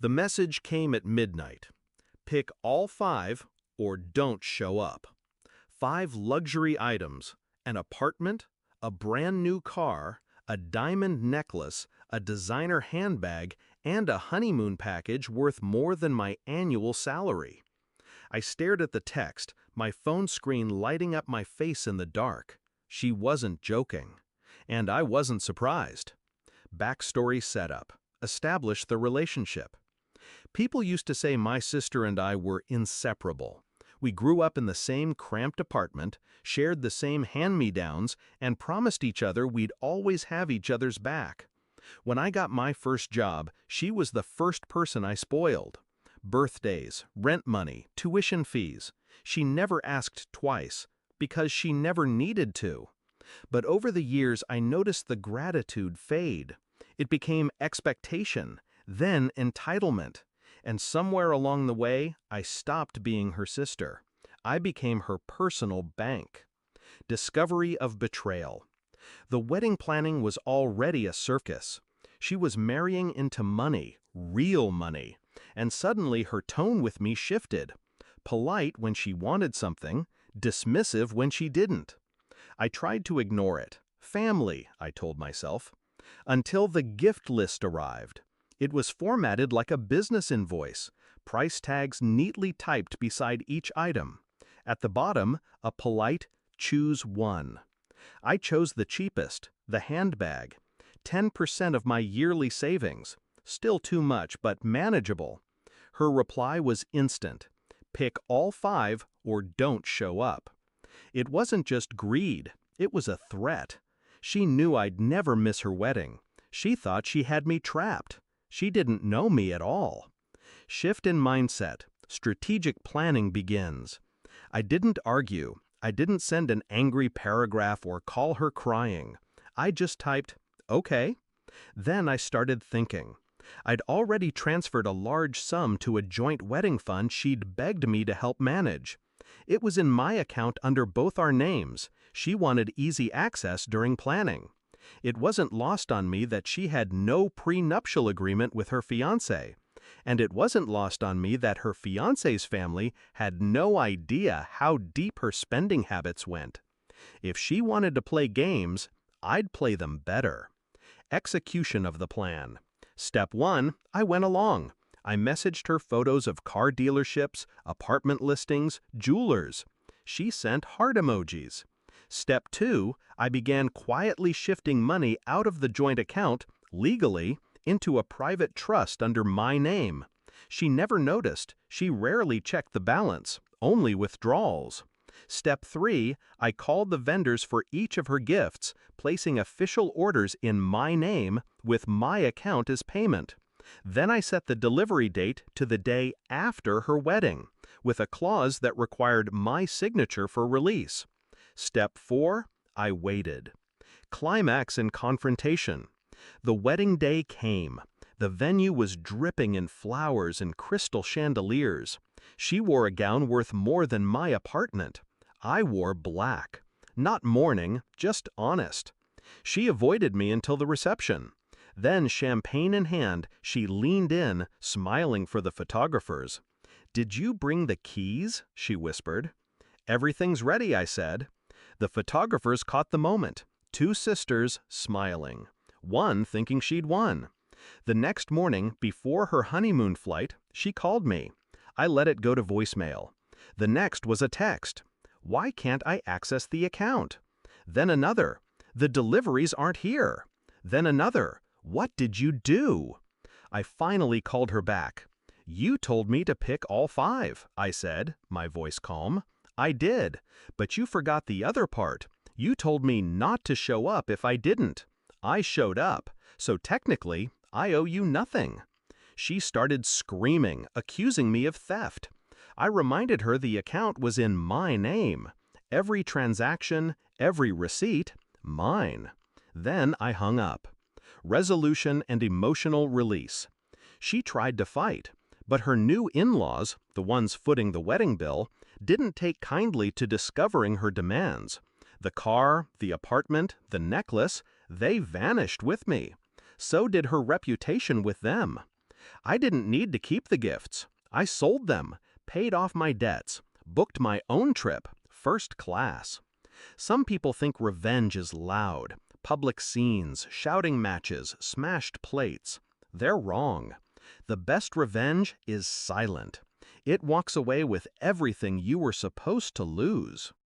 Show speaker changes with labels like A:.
A: The message came at midnight. Pick all five or don't show up. 5 luxury items: an apartment, a brand new car, a diamond necklace, a designer handbag, and a honeymoon package worth more than my annual salary. I stared at the text, my phone screen lighting up my face in the dark. She wasn't joking. And I wasn't surprised. Backstory setup. Establish the relationship. People used to say my sister and I were inseparable. We grew up in the same cramped apartment, shared the same hand-me-downs, and promised each other we'd always have each other's back. When I got my first job, she was the first person I spoiled. Birthdays, rent money, tuition fees. She never asked twice, because she never needed to. But over the years, I noticed the gratitude fade. It became expectation, then entitlement. And somewhere along the way, I stopped being her sister. I became her personal bank. Discovery of betrayal. The wedding planning was already a circus. She was marrying into money, real money. And suddenly her tone with me shifted. Polite when she wanted something, dismissive when she didn't. I tried to ignore it. Family, I told myself. Until the gift list arrived. It was formatted like a business invoice, price tags neatly typed beside each item. At the bottom, a polite "choose one." I chose the cheapest, the handbag. 10% of my yearly savings. Still too much, but manageable. Her reply was instant. Pick all 5 or don't show up. It wasn't just greed, it was a threat. She knew I'd never miss her wedding. She thought she had me trapped. She didn't know me at all. Shift in mindset. Strategic planning begins. I didn't argue. I didn't send an angry paragraph or call her crying. I just typed, "Okay." Then I started thinking. I'd already transferred a large sum to a joint wedding fund she'd begged me to help manage. It was in my account under both our names. She wanted easy access during planning. It wasn't lost on me that she had no prenuptial agreement with her fiancé. And it wasn't lost on me that her fiancé's family had no idea how deep her spending habits went. If she wanted to play games, I'd play them better. Execution of the plan. Step 1, I went along. I messaged her photos of car dealerships, apartment listings, jewelers. She sent heart emojis. Step 2, I began quietly shifting money out of the joint account, legally, into a private trust under my name. She never noticed. She rarely checked the balance, only withdrawals. Step 3, I called the vendors for each of her gifts, placing official orders in my name with my account as payment. Then I set the delivery date to the day after her wedding, with a clause that required my signature for release. Step 4, I waited. Climax and confrontation. The wedding day came. The venue was dripping in flowers and crystal chandeliers. She wore a gown worth more than my apartment. I wore black. Not mourning, just honest. She avoided me until the reception. Then, champagne in hand, she leaned in, smiling for the photographers. "Did you bring the keys?" she whispered. "Everything's ready," I said. The photographers caught the moment. 2 sisters, smiling. One thinking she'd won. The next morning, before her honeymoon flight, she called me. I let it go to voicemail. The next was a text. "Why can't I access the account?" Then another. "The deliveries aren't here." Then another. "What did you do?" I finally called her back. "You told me to pick all 5, I said, my voice calm. "I did, but you forgot the other part. You told me not to show up if I didn't. I showed up, so technically, I owe you nothing." She started screaming, accusing me of theft. I reminded her the account was in my name. Every transaction, every receipt, mine. Then I hung up. Resolution and emotional release. She tried to fight, but her new in-laws, the ones footing the wedding bill, didn't take kindly to discovering her demands. The car, the apartment, the necklace, they vanished with me. So did her reputation with them. I didn't need to keep the gifts. I sold them, paid off my debts, booked my own trip, first class. Some people think revenge is loud, public scenes, shouting matches, smashed plates. They're wrong. The best revenge is silent. It walks away with everything you were supposed to lose.